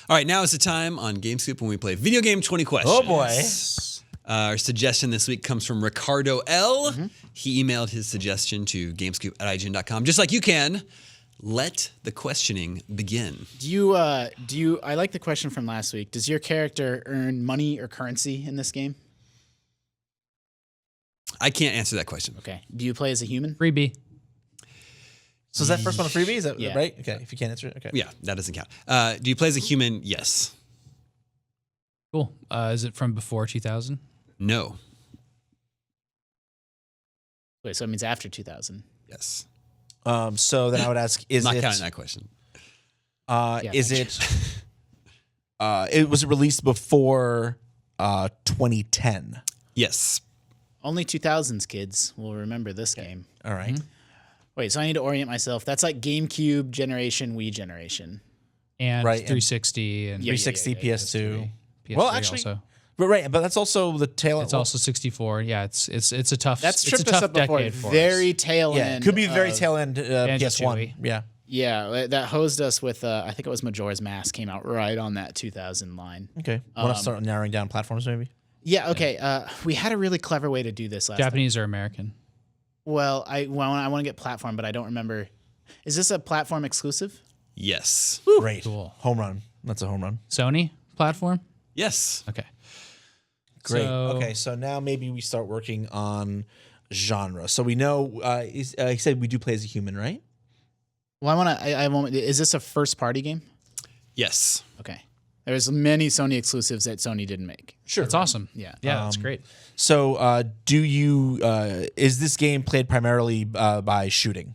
All right, now is the time on GameScoop when we play Video Game 20 Questions. Oh boy. Our suggestion this week comes from Ricardo L. He emailed his suggestion to gamescoop@ign.com. Just like you can, let the questioning begin. Do you? I like the question from last week. Does your character earn money or currency in this game? I can't answer that question. Okay. Do you play as a human? Freebie. So is that first one a freebie? Is that Yeah. right? Okay. If you can't answer it, okay. Yeah, that doesn't count. Do you play as a human? Yes. Cool. Is it from before 2000? No. Wait, so it means after 2000. Yes. So then I would ask: Is Not it? counting that question. Is it? Was it released before 2010? Yes. Only 2000s kids will remember this game. All right. Wait, so I need to orient myself. That's like GameCube generation, Wii generation. And Right, and 360 and Yeah, 360, PS2. PS3 Well, actually, also. But that's also the tail. It's also 64. Yeah, it's a tough. That's it's a tripped us tough up before. decade for Very us. tail yeah. end. Could be very of- tail end PS1. Banjo-Tooie. Yeah. Yeah, that hosed us with. I think it was Majora's Mask came out right on that 2000 line. Okay. Want to start narrowing down platforms maybe? Yeah. Okay. We had a really clever way to do this last time. Japanese or American? Well, I want to get platform, but I don't remember. Is this a platform exclusive? Yes. Great. Cool. Home run. That's a home run. Sony platform? Yes. Okay. Great. So- Okay, so now maybe we start working on genre. So we know he said we do play as a human, right? Well, I want. Is this a first party game? Yes. Okay. There's many Sony exclusives that Sony didn't make. Sure. That's awesome. Yeah. Yeah, that's great. So do you is this game played primarily by shooting?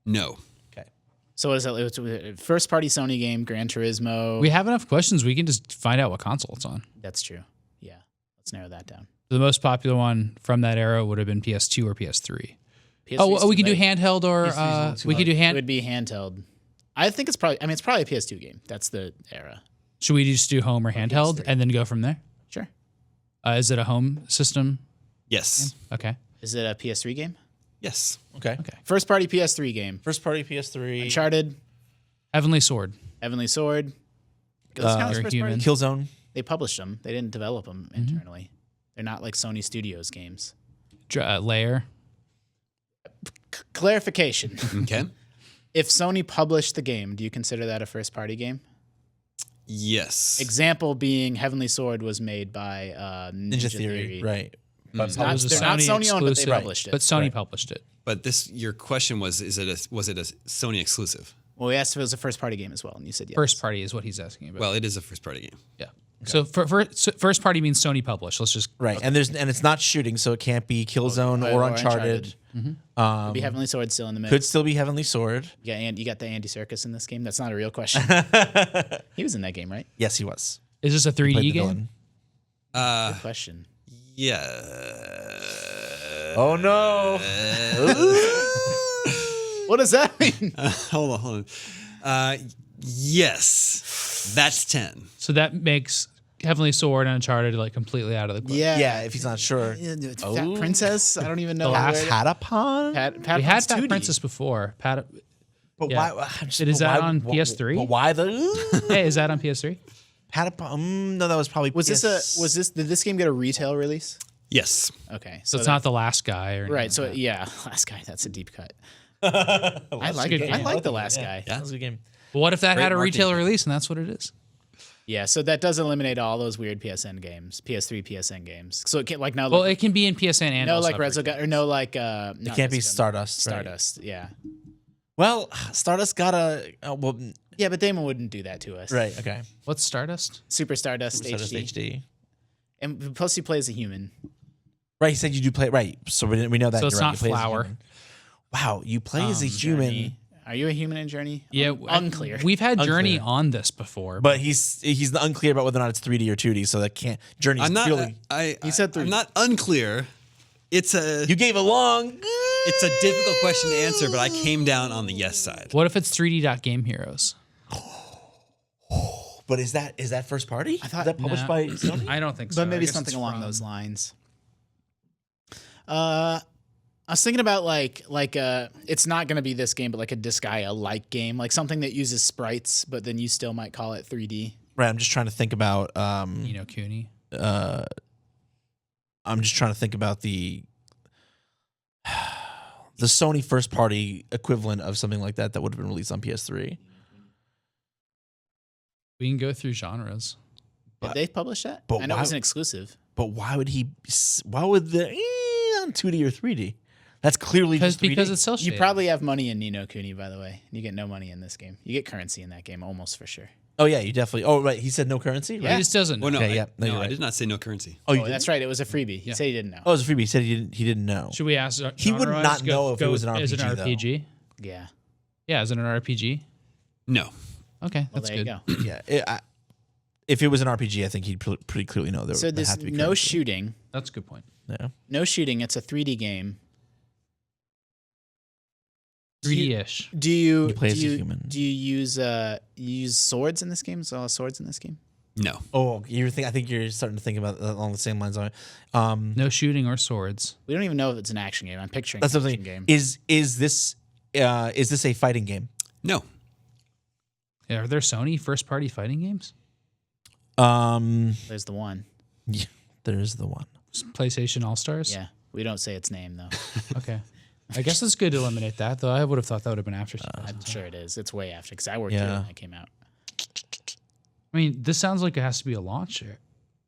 No. Okay. So what is that? It's a first party Sony game, Gran Turismo. We have enough questions. We can just find out what console it's on. That's true. Yeah. Let's narrow that down. The most popular one from that era would have been PS2 or PS3. PS3 Oh, is we too could do late. handheld or PS3 is too we could do It hand. would be handheld. I think it's probably. I mean, it's probably a PS2 game. That's the era. Should we just do home or handheld PS3. and then go from there? Sure. Is it a home system? Yes. Okay. Is it a PS3 game? Yes. Okay. Okay. First party PS3 game. First party PS3. Uncharted, Heavenly Sword. Heavenly Sword. Those count as You're first human. party? Killzone. They published them. They didn't develop them internally. They're not like Sony Studios games. Layer. Clarification. Okay. If Sony published the game, do you consider that a first party game? Yes. Example being Heavenly Sword was made by Ninja Theory. Right. But Not- was a they're not Sony owned, but they exclusive, published it. But Sony Right. published it. But your question was it a Sony exclusive? Well, we asked if it was a first party game as well, and you said yes. First party is what he's asking about. Well, it is a first party game. yeah. So first party means Sony published. Let's just right. And it's not shooting, so it can't be Killzone or Uncharted. Could be Heavenly Sword still in the mix. Could still be Heavenly Sword. Yeah, and you got the Andy Serkis in this game. That's not a real question. He was in that game, right? Yes, he was. is this a Played 3D the game? villain. Good question. Yeah. Oh no. What does that mean? Hold on. Yes. That's 10. So that makes Heavenly Sword and Uncharted like completely out of the question. Yeah. Yeah, if he's not sure. Fat Princess? I don't even know. last where- Patapon? Pat We had Patapon's Fat 2D. Princess before. But Yeah. why? I'm just- Is but that why- on wh- PS3? But why the Hey, is that on PS3? Patapon? No, that was probably. Was this did this game get a retail release? Yes. Okay. So it's not the last guy or right. So anything yeah, Last Guy, that's a deep cut. I good game. I like the Last Guy. That was a good game. But what if that Great had a marketing. retail release and that's what it is? Yeah, so that does eliminate all those weird PSN games, PS3 PSN games. So it can't like now Well, like, it can be in PSN and no also like have retail. Resogun or no like It can't be Stardust. right? Stardust, yeah. Well, Stardust got a. Well, Yeah, but Damon wouldn't do that to us. right. Okay. What's Stardust? Super Stardust, Stardust HD. HD. And plus he plays a human. Right. He said you do play. Right. So we know that. So it's you're right, not you play as a Flower. human. Wow, you play as a human, Journey. Are you a human in Journey? Yeah, Unclear. We've had Journey Unclear. on this before, but he's unclear about whether or not it's 3D or 2D. So that can't. Journey's I'm not. purely. You said I'm 3. not unclear. It's a You gave a long. it's a difficult question to answer, but I came down on the yes side. what if it's 3D Game Heroes? But is that first party? I thought- is that published Nah. by Sony? I don't think so. but maybe I guess something it's along from- those lines. I was thinking about like it's not going to be this game, but like a Disgaea like game, like something that uses sprites, but then you still might call it 3D. Right. I'm just trying to think about. Ni no Kuni. I'm just trying to think about the Sony first party equivalent of something like that would have been released on PS3. We can go through genres. Did they publish that? but I know it why- was an exclusive. But why would Why would the on 2D or 3D? That's clearly just 3D. Because it's cell You shaded. probably have money in Ni no Kuni, by the way. You get no money in this game. You get currency in that game, almost for sure. Oh yeah, you definitely. Oh right, he said no currency. Right? Yeah. He just doesn't. Well, no, Okay, I, yeah. No, no, you're I right. did not say no currency. Oh, you Oh, that's right. It was a freebie. He said he didn't know. Oh, it was a freebie. He said he didn't know. Should we ask? He would genre-wise? not know if it was an Is it an RPG, though. RPG? Yeah. Yeah, is it an RPG? No. Okay, Well, that's there good. you go. Yeah. If it was an RPG, I think he'd pretty clearly know there So would there's have to be no currency. shooting. That's a good point. Yeah. No shooting. It's a 3D game. 3D-ish. Do you You play do as a you, human. do you use swords in this game? Is all swords in this game? No. Oh, I think you're starting to think about along the same lines. No shooting or swords. We don't even know if it's an action game. I'm picturing That's an something. action game. Is this a fighting game? No. Yeah, are there Sony first-party fighting games? There's the one. Yeah, there's the one. PlayStation All Stars. Yeah. We don't say its name though. Okay. I guess it's good to eliminate that, though. I would have thought that would have been after. I'm sure it is. It's way after because I worked Yeah. here when it came out. I mean, this sounds like it has to be a launch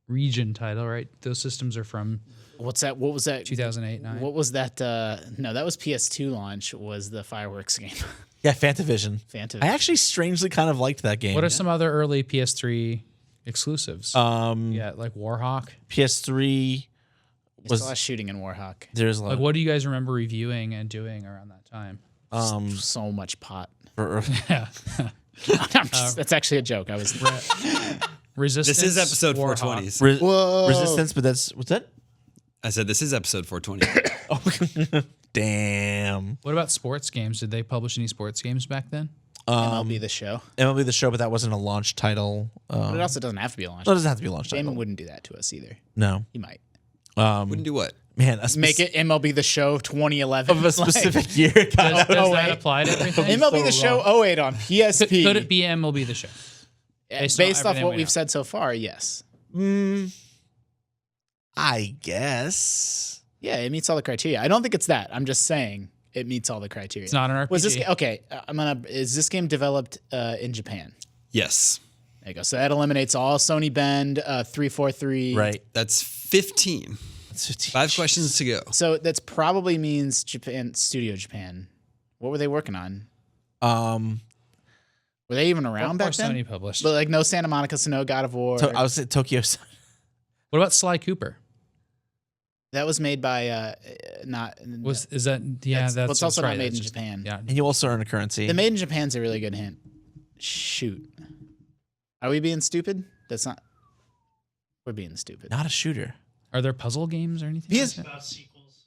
region title, right? Those systems are from What's that? What was that? 2008, 9. What was that? No, that was PS2 launch. Was the fireworks game? Yeah, Fantavision. Fantavision. I actually strangely kind of liked that game. What are some other early PS3 exclusives? Yeah, like Warhawk. PS3 There's a lot of shooting in Warhawk. there's a lot Like, what do you guys remember reviewing and doing around that time? So much pot. for, Yeah. That's actually a joke. I was. Resistance. This is episode Warhawk. 420. Whoa. Resistance, but what's that? I said this is episode 420. Damn. What about sports games? Did they publish any sports games back then? MLB the Show. MLB the Show, but that wasn't a launch title. But it also doesn't have to be a launch. No, it doesn't have to be a launch Damon title. wouldn't do that to us either. No. He might Wouldn't do what? Man, make it MLB the Show 2011 of a specific year. God, Does Oh, that wait. apply to everything? MLB the Show 08 on PSP. Could it be MLB the Show? Based on off everything what we we've know? said so far? Yes. I guess. Yeah, it meets all the criteria. I don't think it's that. I'm just saying it meets all the criteria. It's not an RPG. Was this okay? Is this game developed in Japan? Yes. There you go. So that eliminates all Sony Bend 343. Right. That's 15. That's 15. 5 questions to go. So that's probably means Japan Studio Japan. What were they working on? Were they even around Or back then? Sony published. But like no Santa Monica, so no God of War. I was at Tokyo. What about Sly Cooper? That was made by Is that that's well, it's also right. not made That's in just- Japan. Yeah. And you also earn a currency. The made in Japan's a really good hint. Shoot. Are we being stupid? That's not. We're being stupid. Not a shooter. Are there puzzle games or anything? Because- like that? About sequels.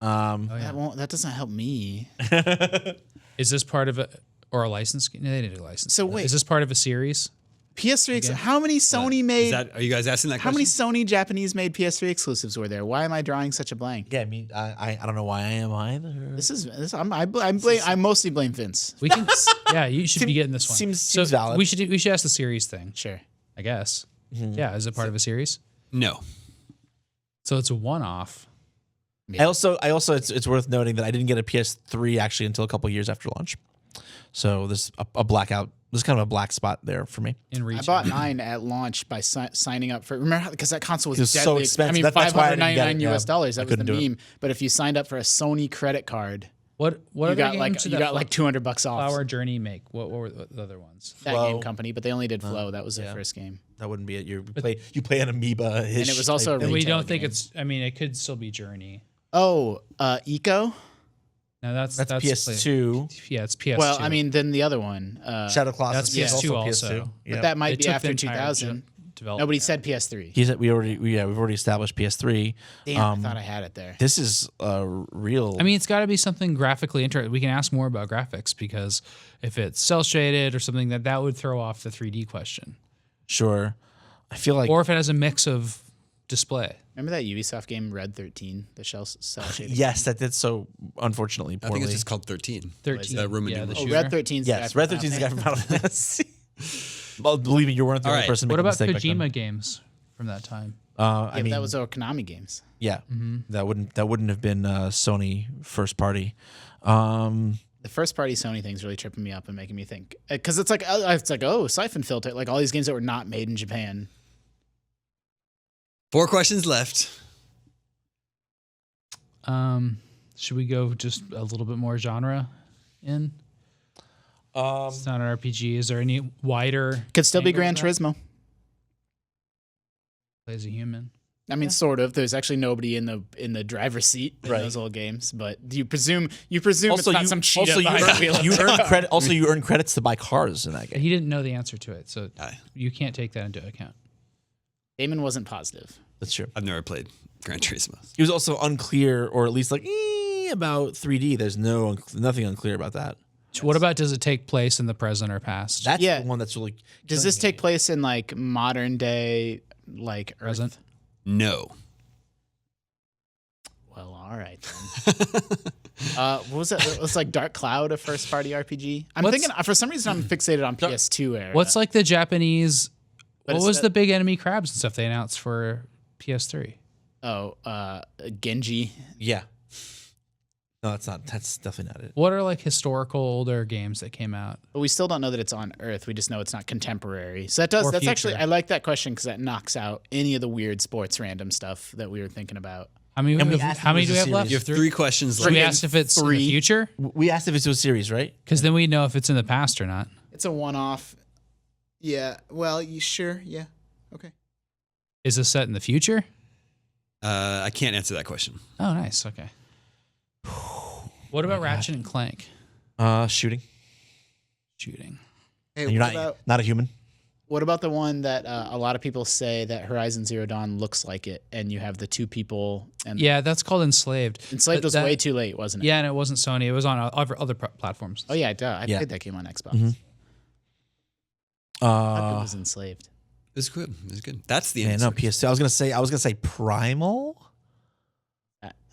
Oh, yeah. That doesn't help me. Is this part of a or a license? No, they didn't do a license. So wait. is this part of a series? PS3. Okay. How many Sony Is made? that, are you guys asking that How many question? Sony Japanese made PS3 exclusives were there? Why am I drawing such a blank? Yeah, I mean, I don't know why I am either. I mostly blame Vince. We can. Yeah, you should be getting this one. seems valid. We should ask the series thing. Sure. I guess. Yeah, is it part of a series? No. So it's a one-off. I also it's worth noting that I didn't get a PS3 actually until a couple years after launch. So there's a blackout. There's kind of a black spot there for me. In reach. I bought 9 at launch by signing up for. Remember, because that console was, It was so deadly expensive. I mean, That's why I didn't get it. $599 Yeah. US dollars. I That was the couldn't do it. meme. But if you signed up for a Sony credit card, What you other got like games did you that got like $200 off. Flower Journey make? What were the other ones? That Flow. game company, but they only did Flow. That was their yeah. first game. That wouldn't be it. You play an amoeba. And it was also a And we retail don't think game. it's. I mean, it could still be Journey. Oh, Eco. No, that's PS2. Yeah, it's PS2. Well, I mean, then the other one. Shadow Colossus that's is PS2 also. also. PS2. But that might It be took the after entire 2000. development. Nobody said PS3. He said we've already established PS3. Damn, I thought I had it there. This is a real. I mean, it's got to be something graphically interesting. We can ask more about graphics because if it's cell shaded or something, that would throw off the 3D question. sure. I feel like Or if it has a mix of display. Remember that Ubisoft game Red 13, the cell shading? yes, that did so unfortunately I poorly. think it's just called 13. 13. that Roman yeah, the numeral? Oh, shooter. Red 13's yes, Red 13 is the guy from Final Fantasy. Well, believe me, you weren't the All only right. person What making a about mistake back then. Kojima games from that time? I Yeah, mean, that was our Konami games. yeah, Mm-hmm. that wouldn't have been Sony first party. The first party Sony thing's really tripping me up and making me think, because it's like oh, Siphon Filter, like all these games that were not made in Japan. 4 questions left. Should we go just a little bit more genre in? It's not an RPG. Is there any wider? Could still be angle Gran of that? Turismo. Plays a human. I mean, sort of. There's actually nobody in the driver's seat in Right. those old games, but you presume it's Also, not you some cheetah also behind the wheel of you the earn car. credit. Also, you earn credits to buy cars in that game. He didn't know the answer to it, so Aye. you can't take that into account. Damon wasn't positive. That's true. I've never played Gran Turismo. He was also unclear, or at least like about 3D. There's nothing unclear about that. So what about, does it take place in the present or past? That's Yeah. the one that's really. Does this take place in like modern day, like Earth? Present? No. Well, all right. Then. What was it? It was like Dark Cloud, a first party RPG. I'm What's- thinking for some reason I'm fixated on PS2 era. What's like the Japanese? But What it's was that- the big enemy crabs and stuff they announced for PS3? Genji? Yeah. No, that's not. That's definitely not it. What are like historical older games that came out? But we still don't know that it's on Earth. We just know it's not contemporary. So that's Or actually, future. I like that question because that knocks out any of the weird sports random stuff that we were thinking about. How many? And we asked How if it many was do a we have series. left? You have 3 questions Should we left. ask if it's in the Three. future? We asked if it was a series, right? Because then we know if it's in the past or not. It's a one off. Yeah. Well, you sure? Yeah. Okay. Is this set in the future? I can't answer that question. Oh, nice. Okay. What about Ratchet and Clank Shooting. shooting? Hey, And you're not a human. what about the one that a lot of people say that Horizon Zero Dawn looks like it, and you have the 2 people and Yeah, that's called Enslaved. Enslaved But was way too late, wasn't it? Yeah, and it wasn't Sony. It was on other platforms. Oh yeah, duh. I Yeah. played that game on Xbox. Mhm. How good was Enslaved? It was good. It was good. That's the Yeah, answer. no PS2. I was gonna say Primal.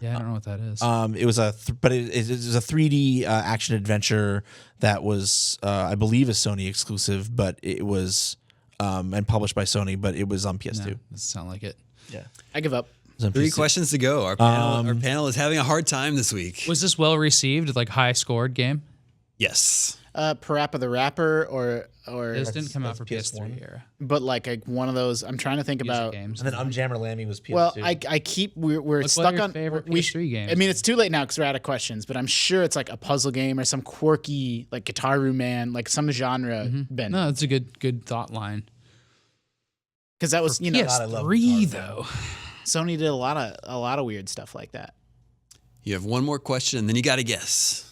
Yeah, I don't know what that is. It was but it was a 3D action adventure that was I believe a Sony exclusive, but it was and published by Sony, but it was on PS2. No, doesn't sound like it. Yeah, I give up. it was on 3 PS2. questions to go. Our panel is having a hard time this week. Was this well received? Like high scored game? Yes. Parappa the Rapper or This didn't come out that's for PS1. PS3 era. but like one of those. I'm trying to think Music about. games. And then Mm-hmm. Jammer was PS2. Well, I keep we're what stuck are your on favorite we PS3 games? I mean, it's too late now because we're out of questions. But I'm sure it's like a puzzle game or some quirky like Guitar Man, like some genre bend. No, it's a good thought line. Because that was you know I love PS3 Guitar Man. though. Sony did a lot of weird stuff like that. You have one more question, and then you got to guess.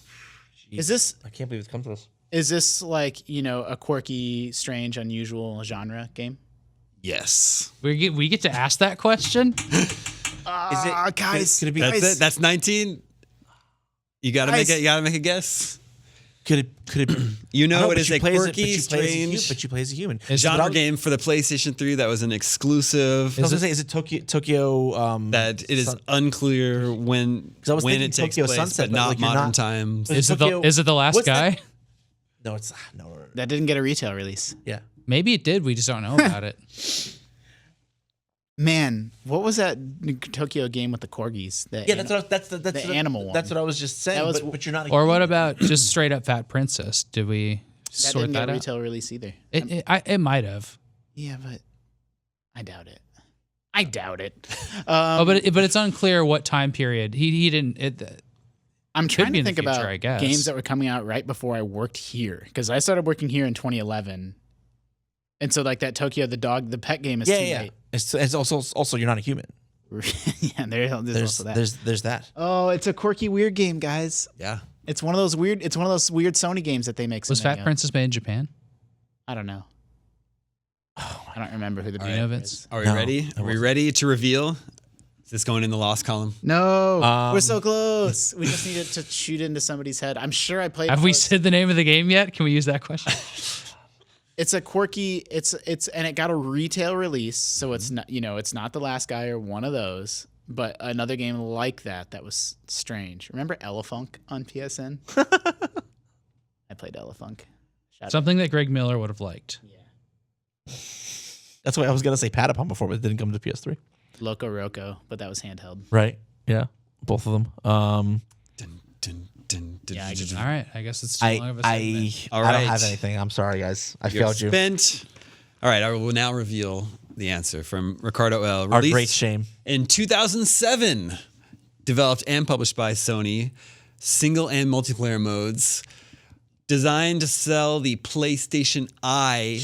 Is this I can't believe it's come to this. like a quirky, strange, unusual genre game? Yes. We get to ask that question. Guys, Could it be? That's it. That's 19. You got to make it. You got to make a guess. Could it be? You I know, but it is you a play as quirky, strange but you play as a human. genre game for the PlayStation 3 that was an exclusive. I was gonna say, is it Tokyo? That it is unclear when I was when thinking it takes Tokyo place, Sunset, but but, not like, you're modern not- times. Is Is it the last what's guy? that? No, it's no. that didn't get a retail release. Yeah. Maybe it did. We just don't know about it. Man, what was that Tokyo game with the corgis? Yeah, that's the animal one. That's what I was just saying. That was- but you're not. A Or what human. about just straight up Fat Princess? Did we That sort didn't get that a out? retail release either. It might have. Yeah, but I doubt it. I doubt it. But it's unclear what time period. He didn't. I'm trying be to in the think future, about I guess. games that were coming out right before I worked here because I started working here in 2011, and so like that Tokyo the pet game is too late. It's also you're not a human. Yeah, there's also that. There's that. Oh, it's a quirky weird game, guys. Yeah. It's one of those weird Sony games that they make. Was something Fat of. Princess made in Japan? I don't know. I don't remember who the Do you band know, is. Vince? Are we No, ready? it Are we wasn't. ready to reveal? Is this going in the lost column? No, Um, we're so close. We just needed to shoot into somebody's head. I'm sure I played. Have we close. said the name of the game yet? Can we use that question? It's a quirky. It's and it got a retail release, so it's not it's not The Last Guy or one of those, but another game like that was strange. Remember Elefunk on PSN? I played Elefunk. Shout out. Something that Greg Miller would have liked. That's why I was gonna say Patapon before, but it didn't come to PS3. Loco Roco, but that was handheld. Right? Yeah, both of them. Dun, dun, dun, dun, Yeah, I dun, get dun. All right, I guess it's too long of a segment. All I don't right. have anything. I'm sorry, guys. I You're failed you. spent. All right, I will now reveal the answer from Ricardo L. Our Released great shame. in 2007, developed and published by Sony, single and multiplayer modes, designed to sell the PlayStation Eye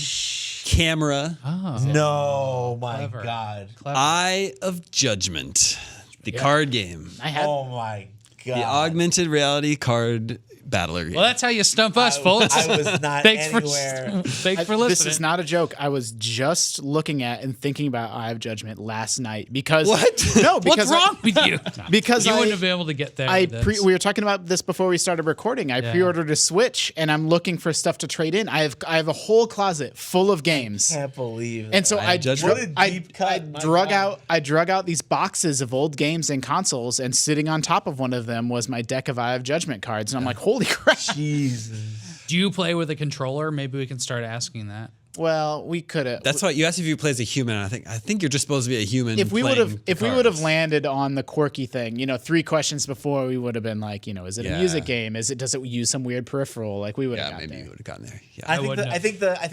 camera, No, my Clever. God. Eye of Judgment, the card game, I had Oh my God. the augmented reality card battler game. Well, that's how you stump us, folks. I was not Thanks anywhere. Thanks for listening. This is not a joke. I was just looking at and thinking about Eye of Judgment last night because What? No, because What's wrong with you? Because you I- wouldn't have been able to get there. I with this. we were talking about this before we started recording. I pre-ordered a Switch and I'm looking for stuff to trade in. I have a whole closet full of games. Can't believe And so I, Judgment? What a deep cut, my God. I drug out these boxes of old games and consoles, and sitting on top of one of them was my deck of Eye of Judgment cards, and I'm like, holy crap! Jesus. Do you play with a controller? Maybe we can start asking that. Well, we could have. That's why you asked if you play as a human. I think you're just supposed to be a human. If we would playing have, if we cards. would have landed on the quirky thing, 3 questions before, we would have been like, is it a Yeah. music game? Does it use some weird peripheral? Like we would have yeah, got maybe there. you would have gotten there. Yeah. I think wouldn't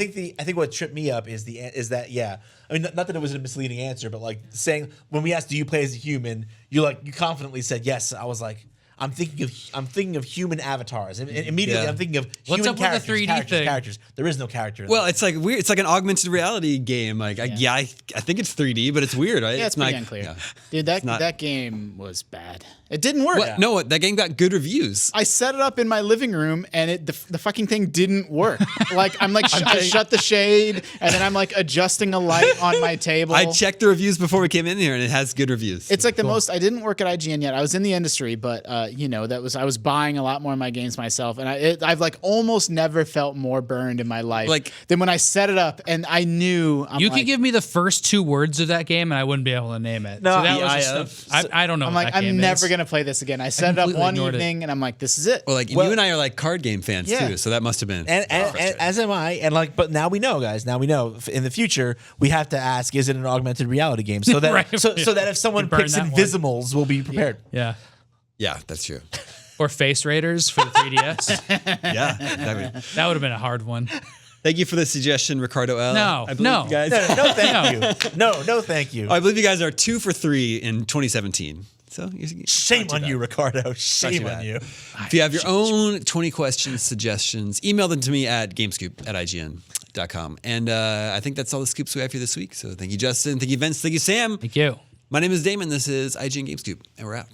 I think what tripped me up is that yeah. I mean, not that it was a misleading answer, but like saying when we asked, "Do you play as a human?" You confidently said yes. I was like, I'm thinking of human avatars. And immediately, Yeah. I'm thinking of What's human up with the characters. 3D characters, thing? characters. There is no character. in Well, that. it's like weird. It's like an augmented reality game. Like, I think it's 3D, but it's weird, right? Yeah, it's pretty not- unclear. yeah. Dude, that not- that game was bad. It didn't work. What? No, that game got good reviews. I set it up in my living room and the fucking thing didn't work. Like I'm like I shut the shade and then I'm like adjusting a light on my table. I checked the reviews before we came in here, and it has good reviews. It's like the most. I didn't work at IGN yet. I was in the industry, but I was buying a lot more of my games myself, and I've like almost never felt more burned in my life Like- than when I set it up and I knew. You could give me the first 2 words of that game, and I wouldn't be able to name it. No, so that the was Eye just of- I don't know. I'm what like, that game I'm never is. gonna play this again. I set it up completely one ignored it. evening, and I'm like, this is it. well, like you and I are like card game fans Yeah. too, so that must have been. and as am I. And like, but now we know, guys. Now we know. In the future, we have to ask: is it an augmented reality game? So that Right. so that if someone burn picks that one. Invisimals, we'll be prepared. Yeah. yeah, that's true. Or Face Raiders for the 3DS. Yeah. That would have been a hard one. Thank you for the suggestion, Ricardo L. No, I believe no. you guys. No, thank you. No, thank you. I believe you guys are 2 for 3 in 2017. So Shame on you, Ricardo. Shame too on bad. you. If you have your own 20 questions, suggestions, email them to me at gamescoop@ign.com. And I think that's all the scoops we have for this week. So thank you, Justin. Thank you, Vince. Thank you, Sam. Thank you. My name is Damon. This is IGN Gamescoop, and we're out.